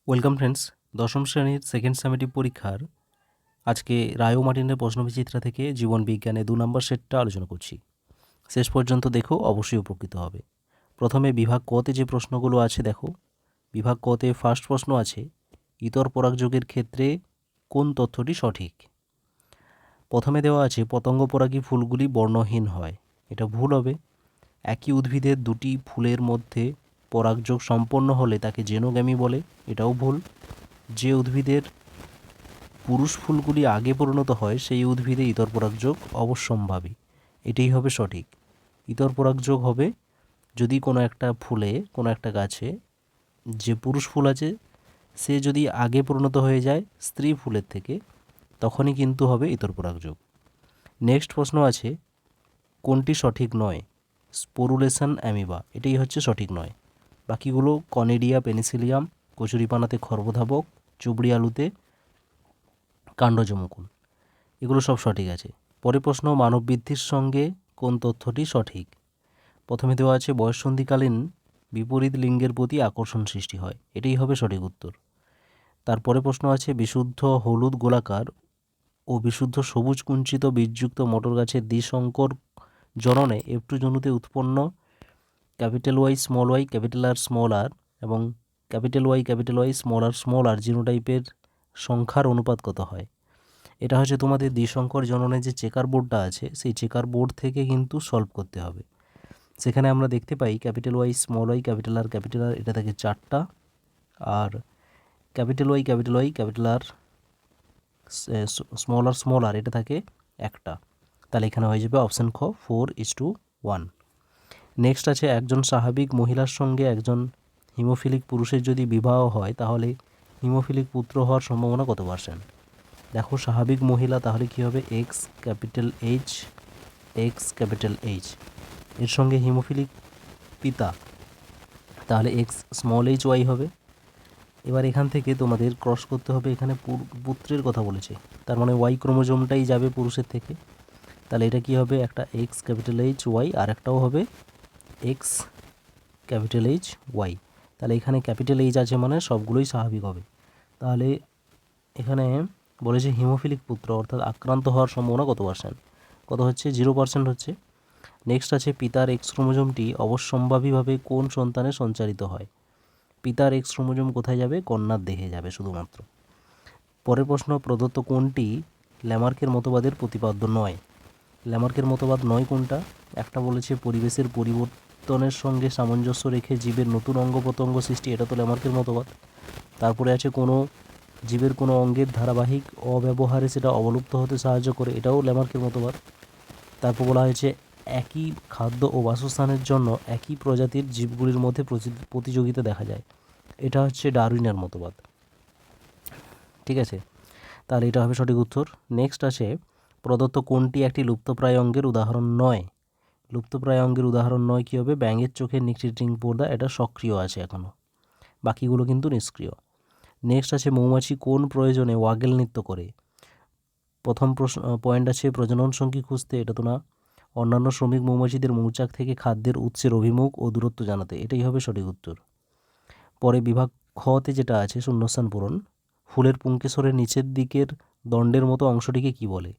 Welcome friends, দশম শ্রেণীর second summative পরীক্ষার আজকে রায় ও মার্টিনের প্রশ্নবিচিত্রা থেকে জীবন বিজ্ঞানে 2 নম্বর সেটটা আলোচনা করছি। শেষ পর্যন্ত দেখো, অবশ্যই উপকৃত হবে। প্রথমে বিভাগ কতে যে প্রশ্নগুলো আছে দেখো। বিভাগ কতে ফার্স্ট প্রশ্ন আছে, ইতর পরাগযোগের ক্ষেত্রে কোন তথ্যটি সঠিক। প্রথমে দেওয়া আছে পতঙ্গ পরাগী ফুলগুলি বর্ণহীন হয়, এটা ভুল হবে। একই উদ্ভিদের দুটি ফুলের মধ্যে পরাগযোগ সম্পন্ন হলে তাকে জেনোগ্যামি বলে, এটাও ভুল। যে উদ্ভিদের পুরুষ ফুলগুলি আগে পরিণত হয় সেই উদ্ভিদে ইতর পরাগযোগ অবশ্যম্ভাবী, এটাই হবে সঠিক। ইতর পরাগযোগ হবে যদি কোনো একটা ফুলে, কোনো একটা গাছে যে পুরুষ ফুল আছে সে যদি আগে পরিণত হয়ে যায় স্ত্রী ফুলের থেকে, তখনই কিন্তু হবে ইতর পরাগযোগ। নেক্সট প্রশ্ন আছে, কোনটি সঠিক নয়। স্পোরুলেশন অ্যামিবা, এটাই হচ্ছে সঠিক নয়। বাকিগুলো কনেডিয়া পেনিসিলিয়াম, কচুরিপানাতে খর্বধাবক, চুবড়ি আলুতে কাণ্ডজমুকুল, এগুলো সব সঠিক আছে। পরের প্রশ্ন, মানব বৃদ্ধির সঙ্গে কোন তথ্যটি সঠিক। প্রথমে দেওয়া আছে বয়ঃসন্ধিকালীন বিপরীত লিঙ্গের প্রতি আকর্ষণ সৃষ্টি হয়, এটাই হবে সঠিক উত্তর। তারপরে প্রশ্ন আছে, বিশুদ্ধ হলুদ গোলাকার ও বিশুদ্ধ সবুজ কুঞ্চিত বীজযুক্ত মটর গাছের দ্বিসংকর জননে F2 জনুতে উৎপন্ন Y স্মল আর এবং Y স্মল আর জিনোটাইপের সংখ্যার অনুপাত কত হয়। এটা হচ্ছে তোমাদের দ্বিসংকর জননে যে চেকার বোর্ডটা আছে সেই চেকার বোর্ড থেকে কিন্তু সলভ করতে হবে। সেখানে আমরা দেখতে পাই Y স্মল আর এটা থাকে 4টা, আর Y স্মল আর এটা থাকে 1টা। তাহলে এখানে হয়ে যাবে অপশান খ 4:1। নেক্সট আছে, একজন স্বাভাবিক মহিলার সঙ্গে একজন হিমোফিলিক পুরুষের যদি বিবাহ হয় তাহলে হিমোফিলিক পুত্র হওয়ার সম্ভাবনা কত %। দেখো, স্বাভাবিক মহিলা তাহলে কি হবে X H, এর সঙ্গে হিমোফিলিক পিতা তাহলে XY হবে। এবার এখান থেকে তোমাদের ক্রস করতে হবে, এখানে পুত্রের কথা বলেছে, তার মানে Y ক্রোমোজোমটাই যাবে পুরুষের থেকে। তাহলে এটা কি হবে, একটা XHY আর একটাও হবে XHY। তাহলে এখানে H আছে মানে সবগুলোই স্বাভাবিক হবে। তাহলে এখানে বলেছে হিমোফিলিক পুত্র অর্থাৎ আক্রান্ত হওয়ার সম্ভাবনা কত %। কত হচ্ছে, 0% হচ্ছে। নেক্সট আছে, পিতার X ক্রোমোজোমটি অবশ্যম্ভাবীভাবে কোন সন্তানে সঞ্চারিত হয়। পিতার X ক্রোমোজোম কোথায় যাবে, কন্যার দেহে যাবে শুধুমাত্র। পরের প্রশ্ন, প্রদত্ত কোনটি ল্যামার্কের মতবাদের প্রতিপাদ্য নয়। ল্যামার্কের মতবাদ নয় কোনটা, একটা বলেছে পরিবেশের পরিবর্তনের সঙ্গে সামঞ্জস্য রেখে জীবের নতুন অঙ্গ প্রত্যঙ্গ সৃষ্টি, এটা তো ল্যামার্কের মতবাদ। তারপরে আছে কোনো জীবের কোনো অঙ্গের ধারাবাহিক অব্যবহারে সেটা অবলুপ্ত হতে সাহায্য করে, এটাও ল্যামার্কের মতবাদ। তারপর বলা হয়েছে একই খাদ্য ও বাসস্থানের জন্য একই প্রজাতির জীবগুলির মধ্যে প্রতিযোগিতা দেখা যায়, এটা হচ্ছে ডারউইনের মতবাদ। ঠিক আছে, তাহলে এটা হবে সঠিক উত্তর। নেক্সট আছে, প্রদত্ত কোনটি একটি লুপ্তপ্রায় অঙ্গের উদাহরণ নয়। লুপ্তপ্রায় অঙ্গের উদাহরণ নয় কী হবে, ব্যাঙের চোখের নিকটিং পর্দা, এটা সক্রিয় আছে এখনও, বাকিগুলো কিন্তু নিষ্ক্রিয়। নেক্সট আছে, মৌমাছি কোন প্রয়োজনে ওয়াগেল নৃত্য করে। প্রথম পয়েন্ট আছে প্রজনন সঙ্গী খুঁজতে, এটা তো না। অন্যান্য শ্রমিক মৌমাছিদের মৌচাক থেকে খাদ্যের উৎসের অভিমুখ ও দূরত্ব জানাতে, এটাই হবে সঠিক উত্তর। পরে বিভাগ খতে যেটা আছে শূন্যস্থান পূরণ, ফুলের পুংকেশরের নিচের দিকের দণ্ডের মতো অংশটিকে কি বলে।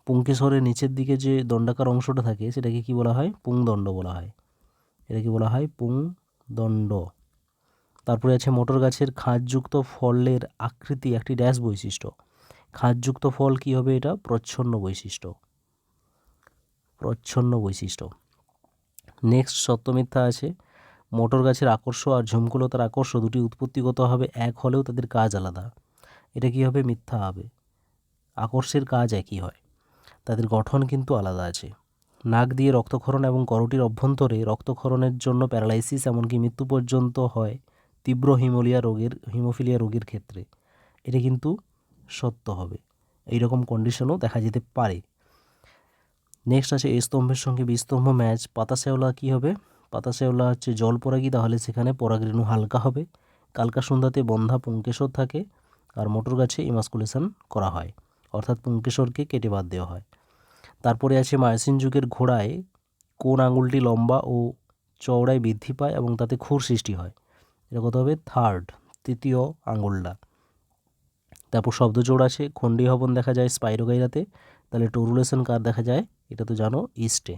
পুংকেশরের নিচের দিকে যে দণ্ডাকার অংশটা থাকে সেটাকে কি বলা হয়, পুংদণ্ড বলা হয়, এটাকে বলা হয় পুংদণ্ড। তারপরে আছে, মোটর গাছের খাঁজযুক্ত ফলের আকৃতি একটি ড্যাশ বৈশিষ্ট্য। খাঁজযুক্ত ফল কি হবে, এটা প্রচ্ছন্ন বৈশিষ্ট্য। নেক্সট সত্য মিথ্যা আছে, মোটর গাছের আকর্ষ আর ঝুমকুলতার আকর্ষ দুটি উৎপত্তিগতভাবে এক হলেও তাদের কাজ আলাদা, এটা কি হবে, মিথ্যা হবে। আকর্ষের কাজ একই হয়, তাদের গঠন কিন্তু আলাদা আছে। নাক দিয়ে রক্তক্ষরণ এবং করটির অভ্যন্তরে রক্তক্ষরণের জন্য প্যারালাইসিস এমনকি মৃত্যু পর্যন্ত হয় তীব্র হিমোফিলিয়া রোগের ক্ষেত্রে, এটা কিন্তু সত্য হবে, এইরকম কন্ডিশনও দেখা যেতে পারে। নেক্সট আছে, এ স্তম্ভের সঙ্গে বি স্তম্ভ ম্যাচ, পাতা শ্যাওলা কী হবে, পাতা শ্যাওলা হচ্ছে জল পরাগী, তাহলে সেখানে পরাগরেণু হালকা হবে। কালকাসন্ধাতে বন্ধা পুংকেশর থাকে, আর মোটর গাছে ইমাস্কুলেশন করা হয়, অর্থাৎ পুংকেশরকে কেটে বাদ দেওয়া হয়। তারপরে আছে, মায়োসিন যুগের ঘোড়ায় কোন আঙুলটি লম্বা ও চওড়ায় বৃদ্ধি পায় এবং তাতে খুর সৃষ্টি হয়, এটা কত হবে, থার্ড তৃতীয় আঙুলটা। তারপর শব্দজোড় আছে, খণ্ডীয় ভবন দেখা যায় স্পাইরোগাইরাতে, তাহলে টোরুলেশন কার দেখা যায়, এটা তো জানো ইস্টে।